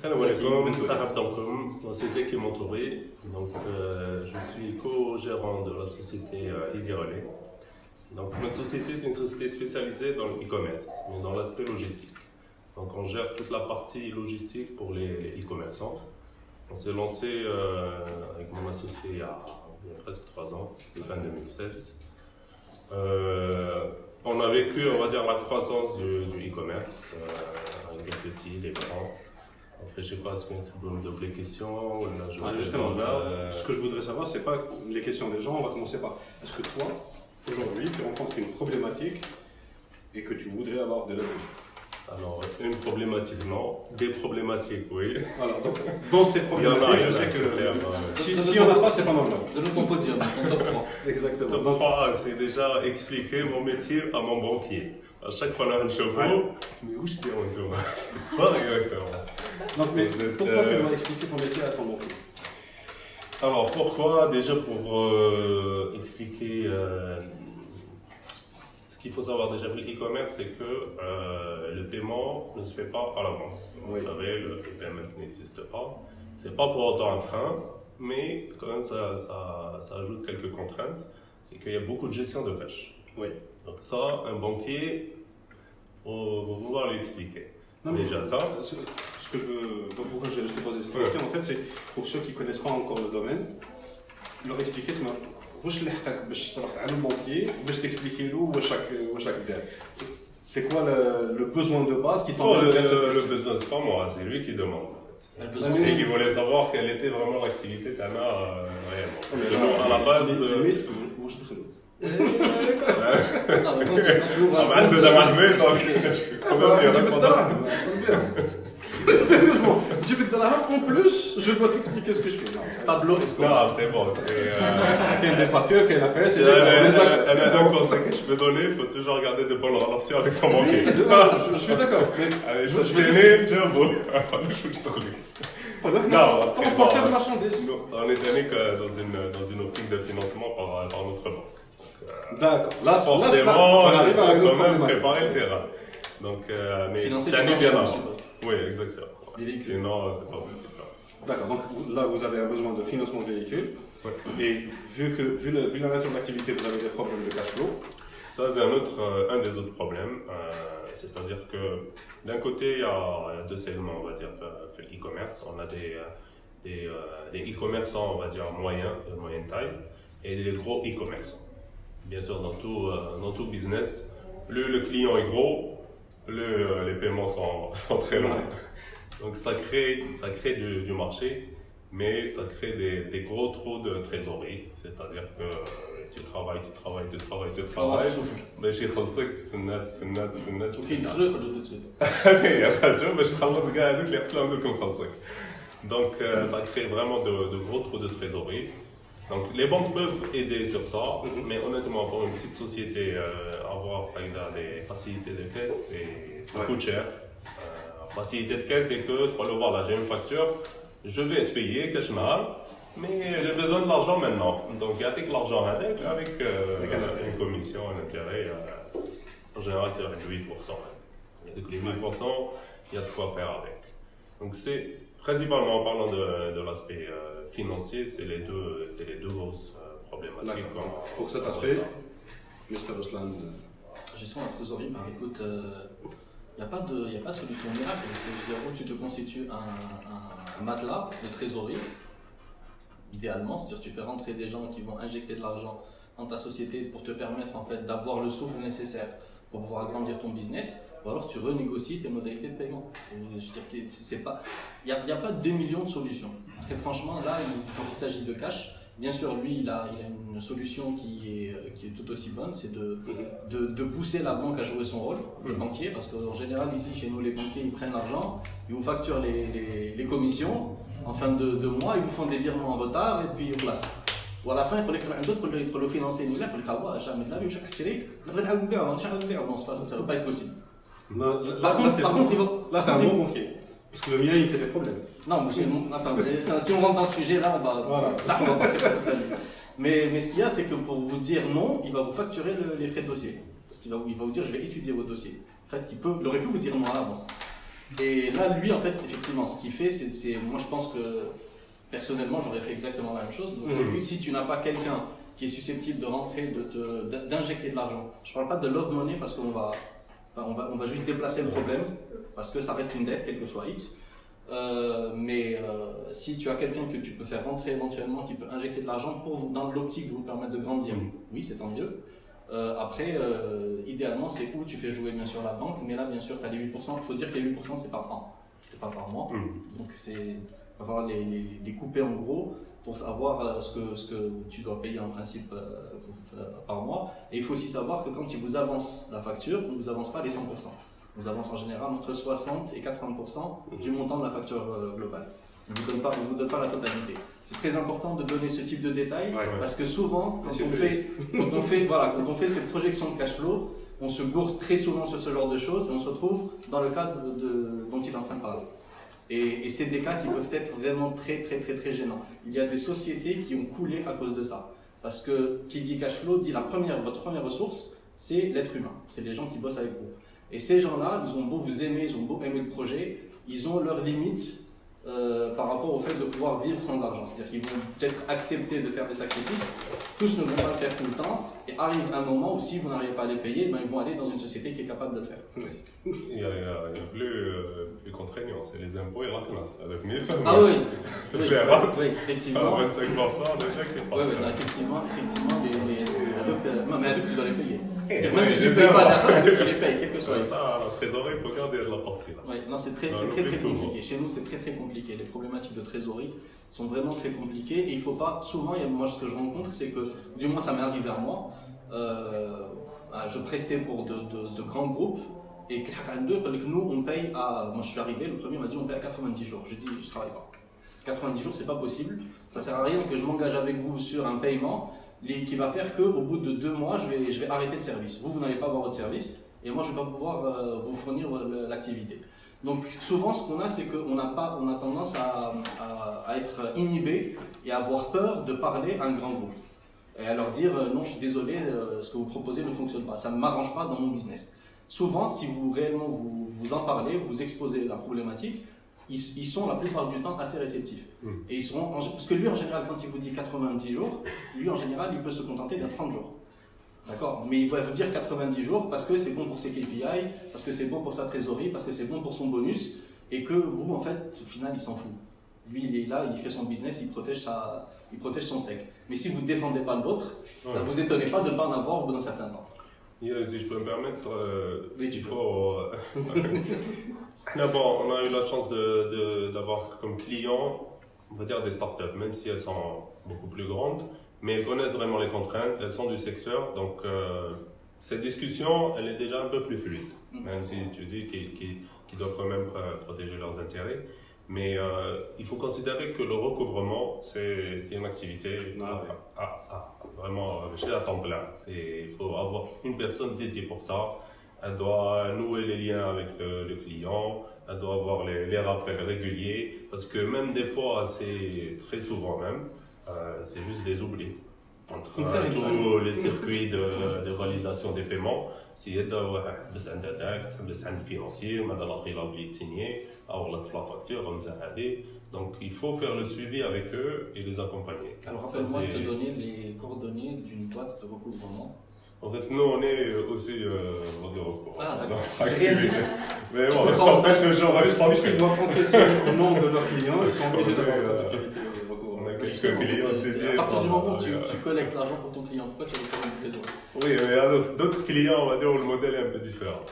Salam alaikum, Saraf Dankoum, c'est Zeki Montouré. Donc, je suis co-gérant de la société Easy Relay. Donc, notre société, c'est une société spécialisée dans le e-commerce, mais dans l'aspect logistique. Donc, on gère toute la partie logistique pour les e-commerçants. On s'est lancé avec mon associé il y a presque 3 ans, le fin 2016. On a vécu, on va dire, la croissance du e-commerce, avec des petits, des grands. Après, je ne sais pas, est-ce que tu peux me donner des questions justement, là, ce que je voudrais savoir, c'est pas les questions des gens, on va commencer par est-ce que toi, aujourd'hui, tu rencontres une problématique et que tu voudrais avoir des réponses? Alors, une problématique, non. Des problématiques, oui. Alors, donc, dans ces problématiques, je sais que si on n'a pas, c'est pas normal. Donne-nous ton podium, ton top 3. Exactement. Top 3, c'est déjà expliquer mon métier à mon banquier. À chaque fois, on a un chevaux, mais où j'étais en tout? C'est pas exactement. Donc, mais pourquoi tu dois expliquer ton métier à ton banquier? Alors, pourquoi? Déjà pour expliquer ce qu'il faut savoir déjà pour l'e-commerce, c'est que le paiement ne se fait pas à l'avance. Oui. Vous savez, le paiement n'existe pas. C'est pas pour autant un frein, mais quand même ça ajoute quelques contraintes. C'est qu'il y a beaucoup de gestion de cash. Oui. Donc ça, un banquier, on va pouvoir l'expliquer. Déjà ça. Ce que je veux, donc pourquoi je te pose cette question, en fait, c'est pour ceux qui ne connaissent pas encore le domaine, leur expliquer, واش اللي حقك باش تروح على البنكير باش تexpliquer له واش راك داير. C'est quoi le besoin de base qui t'emmène vers cette question? Le besoin, c'est pas moi, c'est lui qui demande. C'est qu'il voulait savoir quelle était vraiment l'activité qu'Anna réellement. À la base. واش دخلوا؟ عنده دراهم donc quand même il y نجيب لك دراهم sérieusement نجيب لك دراهم en plus je dois t'expliquer ce que je fais. Pablo Escobar. Non, après bon, c'est quel des facteurs, quel affaire, c'est un conseil que je peux donner, il faut toujours garder de bonnes relations avec son banquier. Je suis d'accord. Allez, ça c'est né, Jumbo. Non, transporter de marchandises. On est allé dans une optique de financement par notre banque. D'accord. Là, forcément, on arrive à quand même préparer le terrain. Donc, mais ça n'est bien avant. Oui, exactement. Sinon, c'est pas possible. D'accord. Donc là, vous avez un besoin de financement de véhicule. Ouais. Et vu la nature de l'activité, vous avez des problèmes de cash flow. Ça, c'est un des autres problèmes. C'est-à-dire que d'un côté, il y a 2 segments, on va dire, fait l'e-commerce. On a des e-commerçants, on va dire, moyens, de moyenne taille, et des gros e-commerçants. Bien sûr, dans tout business, le client est gros, les paiements sont très longs. Donc ça crée du marché, mais ça crée des gros trous de trésorerie. C'est-à-dire que tu travailles, mais chez Khalsek, c'est net. وكي يدخلوا يخرجوا tout de suite. باش تخلص كاع هذوك اللي قلت لهم لكم خلصك. Donc ça crée vraiment de gros trous de trésorerie. Donc les banques peuvent aider sur ça, mais honnêtement pour une petite société, avoir des facilités de caisse, ça coûte cher. Facilité de caisse, c'est que voilà, j'ai une facture, je vais être payé cash mal, mais j'ai besoin de l'argent maintenant. Donc il y a l'argent avec une commission, un intérêt. En général, c'est avec 8%. Donc les 8%, il y a de quoi faire avec. Donc c'est principalement en parlant de l'aspect financier, c'est les deux grosses problématiques. Pour cet aspect, Mr. Ruslan. Gestion de la trésorerie, bah écoute, il n'y a pas de solution miracle. C'est-à-dire où tu te constitues un matelas de trésorerie, idéalement, c'est-à-dire tu fais rentrer des gens qui vont injecter de l'argent dans ta société pour te permettre en fait d'avoir le souffle nécessaire pour pouvoir agrandir ton business, ou alors tu renégocies tes modalités de paiement. Il n'y a pas 2 millions de solutions. Très franchement, là, quand il s'agit de cash, bien sûr, lui, il a une solution qui est tout aussi bonne, c'est de pousser la banque à jouer son rôle, le banquier, parce qu'en général, ici, chez nous, les banquiers, ils prennent l'argent, ils vous facturent les commissions, en fin de mois, ils vous font des virements en retard, et puis ils placent. Ou à la fin, pour le financer, il va dire, jamais de la vie, je vais acheter, non, ça ne va pas être possible. Par contre, là, tu as un bon banquier. Parce que le mien, il fait des problèmes. Non, attends, si on rentre dans ce sujet-là, on va passer toute la nuit. Mais ce qu'il y a, c'est que pour vous dire non, il va vous facturer les frais de dossier. Parce qu'il va vous dire, je vais étudier votre dossier. En fait, il aurait pu vous dire non à l'avance. Et là, lui, en fait, effectivement, ce qu'il fait, moi je pense que personnellement, j'aurais fait exactement la même chose. Donc, c'est que si tu n'as pas quelqu'un qui est susceptible de rentrer, d'injecter de l'argent, je ne parle pas de love money parce qu'on va, on va juste déplacer le problème, parce que ça reste une dette, quel que soit X. Mais si tu as quelqu'un que tu peux faire rentrer éventuellement, qui peut injecter de l'argent dans l'optique de vous permettre de grandir, oui, c'est tant mieux. Après, idéalement, c'est où tu fais jouer bien sûr la banque, mais là, bien sûr, tu as les 8%. Il faut dire que les 8%, c'est par an, c'est pas par mois. Donc, il va falloir les couper en gros pour savoir ce que tu dois payer en principe par mois. Et il faut aussi savoir que quand ils vous avancent la facture, ils ne vous avancent pas les 100%. Ils vous avancent en général entre 60 et 80% du montant de la facture globale. Ils ne vous donnent pas la totalité. C'est très important de donner ce type de détails parce que souvent, quand on fait ces projections de cash flow, on se gourre très souvent sur ce genre de choses et on se retrouve dans le cadre dont il est en train de parler. Et c'est des cas qui peuvent être vraiment très gênants. Il y a des sociétés qui ont coulé à cause de ça. Parce que qui dit cash flow dit votre première ressource, c'est l'être humain, c'est les gens qui bossent avec vous. Et ces gens-là, ils ont beau vous aimer, ils ont beau aimer le projet, ils ont leurs limites par rapport au fait de pouvoir vivre sans argent. C'est-à-dire qu'ils vont peut-être accepter de faire des sacrifices, tous ne vont pas le faire tout le temps, et arrive un moment où si vous n'arrivez pas à les payer, ben, ils vont aller dans une société qui est capable de le faire. Il y a plus contraignant, c'est les impôts et la CNAF. Avec mes femmes, ah oui, c'est clair. Oui, effectivement. 25% déjà qui est pas. Oui, effectivement, mais Hadouk, tu dois les payer. C'est même si tu ne payes pas d'argent, tu les payes, quel que soit. Ça, la trésorerie, il faut garder de la partie. Oui, non, c'est très compliqué. Chez nous, c'est très compliqué. Les problématiques de trésorerie sont vraiment très compliquées et il faut pas. Souvent, moi, ce que je rencontre, c'est que, du moins, ça m'est arrivé à moi. Je prestais pour de grands groupes et que nous, on paye à. Moi, je suis arrivé, le premier m'a dit on paye à 90 jours. Je dis, je travaille pas. 90 jours, c'est pas possible. Ça sert à rien que je m'engage avec vous sur un paiement qui va faire qu'au bout de 2 mois, je vais arrêter le service. Vous n'allez pas avoir votre service et moi, je ne vais pas pouvoir vous fournir l'activité. Donc, souvent, ce qu'on a, c'est qu'on a tendance à être inhibé et à avoir peur de parler à un grand groupe. Et à leur dire non, je suis désolé, ce que vous proposez ne fonctionne pas, ça ne m'arrange pas dans mon business. Souvent, si vous réellement vous en parlez, vous exposez la problématique, ils sont la plupart du temps assez réceptifs. Et ils seront, parce que lui en général, quand il vous dit 90 jours, lui en général, il peut se contenter d'un 30 jours. D'accord? Mais il va vous dire 90 jours parce que c'est bon pour ses KPI, parce que c'est bon pour sa trésorerie, parce que c'est bon pour son bonus, et que vous, en fait, au final, il s'en fout. Lui, il est là, il fait son business, il protège son steak. Mais si vous ne défendez pas l'autre, vous étonnez pas de ne pas en avoir au bout d'un certain temps. Si je peux me permettre, oui, il faut. Bon, on a eu la chance d'avoir comme clients, on va dire des startups, même si elles sont beaucoup plus grandes, mais elles connaissent vraiment les contraintes, elles sont du secteur, donc cette discussion, elle est déjà un peu plus fluide, même si tu dis qu'ils doivent quand même protéger leurs intérêts. Mais il faut considérer que le recouvrement, c'est une activité vraiment à temps plein. Il faut avoir une personne dédiée pour ça. Elle doit nouer les liens avec le client, elle doit avoir les rappels réguliers, parce que même des fois, c'est très souvent même, c'est juste des oublis. Entre tous les circuits de validation des paiements, c'est un financier, il a oublié de signer, alors la facture, donc il faut faire le suivi avec eux et les accompagner. Alors rappelle-moi de te donner les coordonnées d'une boîte de recouvrement. En fait, nous, on est aussi de recours. Ah, d'accord. Mais bon, en fait, puisqu'ils doivent encaisser au nom de leurs clients, ils sont obligés d'avoir une activité de recours. On a quelques clients dédiés. À partir du moment où tu collectes l'argent pour ton client, pourquoi tu récupères une trésorerie? Oui, mais alors, d'autres clients, on va dire, où le modèle est un peu différent.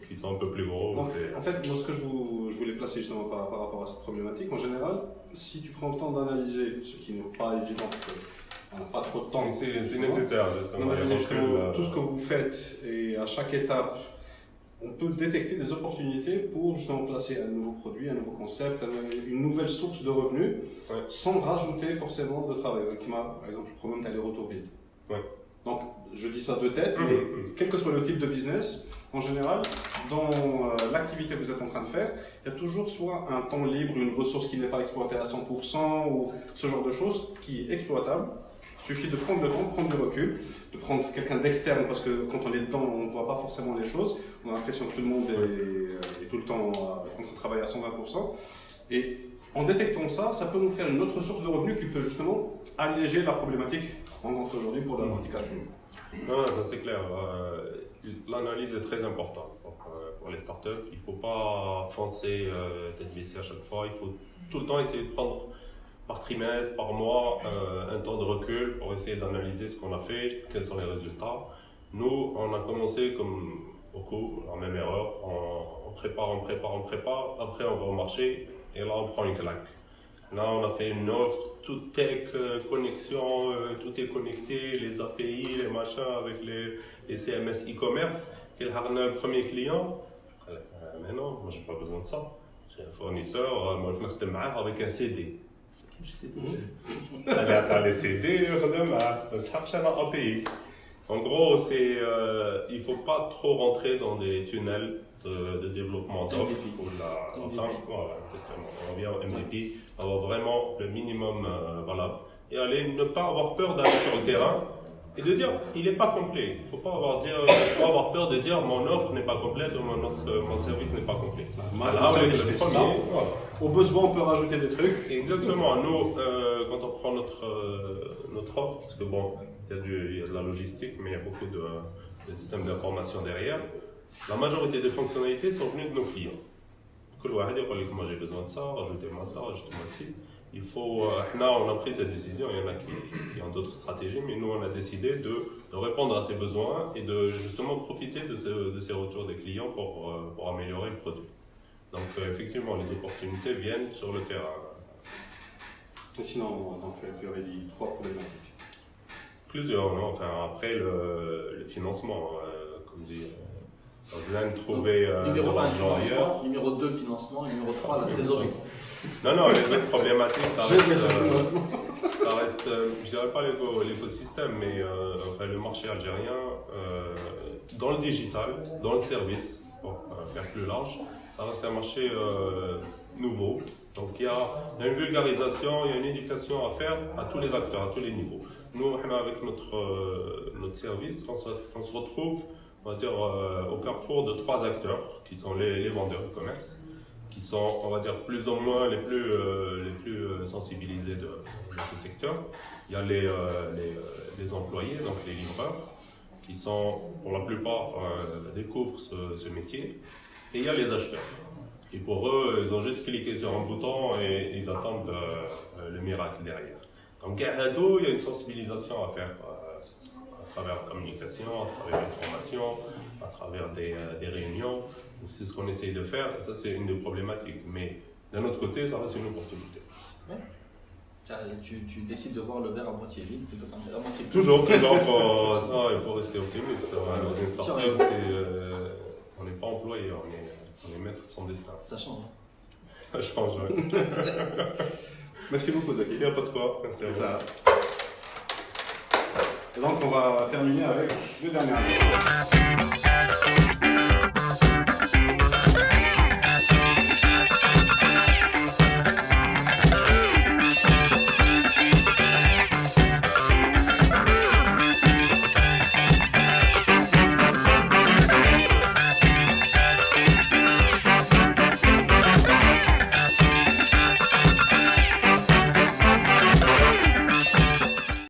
Qui sont un peu plus gros. Donc, en fait, moi, ce que je voulais placer justement par rapport à cette problématique, en général, si tu prends le temps d'analyser, ce qui n'est pas évident, parce qu'on n'a pas trop de temps. C'est nécessaire, justement. Tout ce que vous faites et à chaque étape, on peut détecter des opportunités pour justement placer un nouveau produit, un nouveau concept, une nouvelle source de revenus, sans rajouter forcément de travail. Par exemple, le problème d'aller-retour vide. Donc, je dis ça de tête, mais quel que soit le type de business, en général, dans l'activité que vous êtes en train de faire, il y a toujours soit un temps libre, une ressource qui n'est pas exploitée à 100%, ou ce genre de choses qui est exploitable Il suffit de prendre le temps, de prendre du recul, de prendre quelqu'un d'externe, parce que quand on est dedans, on ne voit pas forcément les choses. On a l'impression que tout le monde est tout le temps en train de travailler à 120%. Et en détectant ça, ça peut nous faire une autre source de revenus qui peut justement alléger la problématique qu'on rencontre aujourd'hui pour le handicap. Non, ça c'est clair. L'analyse est très importante pour les startups. Il ne faut pas foncer tête baissée à chaque fois. Il faut tout le temps essayer de prendre par trimestre, par mois, un temps de recul pour essayer d'analyser ce qu'on a fait, quels sont les résultats. Nous, on a commencé comme beaucoup, la même erreur. On prépare. Après, on va au marché et là, on prend une claque. Là, on a fait une offre, toute tech, connexion, tout est connecté, les API, les machins avec les CMS e-commerce. Et le premier client, mais non, moi j'ai pas besoin de ça. J'ai un fournisseur, moi je me avec un CD. Les CD, je un API. En gros, il ne faut pas trop rentrer dans des tunnels de développement d'offres. Voilà, exactement. On revient au MVP, avoir vraiment le minimum valable et ne pas avoir peur d'aller sur le terrain et de dire il n'est pas complet. Il ne faut pas avoir peur de dire mon offre n'est pas complète ou mon service n'est pas complet. Au besoin, on peut rajouter des trucs. Exactement. Nous, quand on prend notre offre, parce que bon, il y a de la logistique, mais il y a beaucoup de systèmes d'information derrière. La majorité des fonctionnalités sont venues de nos clients. Moi j'ai besoin de ça, rajoutez-moi ça, rajoutez-moi ci. Il faut, on a pris cette décision, il y en a qui ont d'autres stratégies, mais nous on a décidé de répondre à ces besoins et de justement profiter de ces retours des clients pour améliorer le produit. Donc effectivement, les opportunités viennent sur le terrain. Et sinon, donc, tu avais dit 3 problématiques. Plusieurs, non, enfin après le financement, comme dit. Trouver numéro 1, le financement, numéro 2, le financement, numéro 3, la trésorerie. Non, les autres problématiques, ça reste je dirais pas l'écosystème, mais enfin, le marché algérien, dans le digital, dans le service, pour faire plus large, ça reste un marché nouveau. Donc il y a une vulgarisation, il y a une éducation à faire à tous les acteurs, à tous les niveaux. Nous, avec notre service, on se retrouve, on va dire, au carrefour de 3 acteurs qui sont les vendeurs de commerce, qui sont, on va dire, plus ou moins les plus sensibilisés de ce secteur. Il y a les employés, donc les livreurs, qui sont, pour la plupart, découvrent ce métier. Et il y a les acheteurs. Et pour eux, ils ont juste cliqué sur un bouton et ils attendent le miracle derrière. Donc, il y a une sensibilisation à faire à travers la communication, à travers l'information, à travers des réunions. C'est ce qu'on essaye de faire, et ça c'est une des problématiques. Mais d'un autre côté, ça reste une opportunité. Ouais. Tu décides de voir le verre à moitié vide plutôt qu'à moitié plein. Toujours, il faut rester optimiste. Dans une start-up, on n'est pas employé, on est maître de son destin. Ça change. Ça change, oui. Merci beaucoup, Zaki. Il n'y a pas de quoi. Merci à vous. Donc, on va terminer avec le dernier.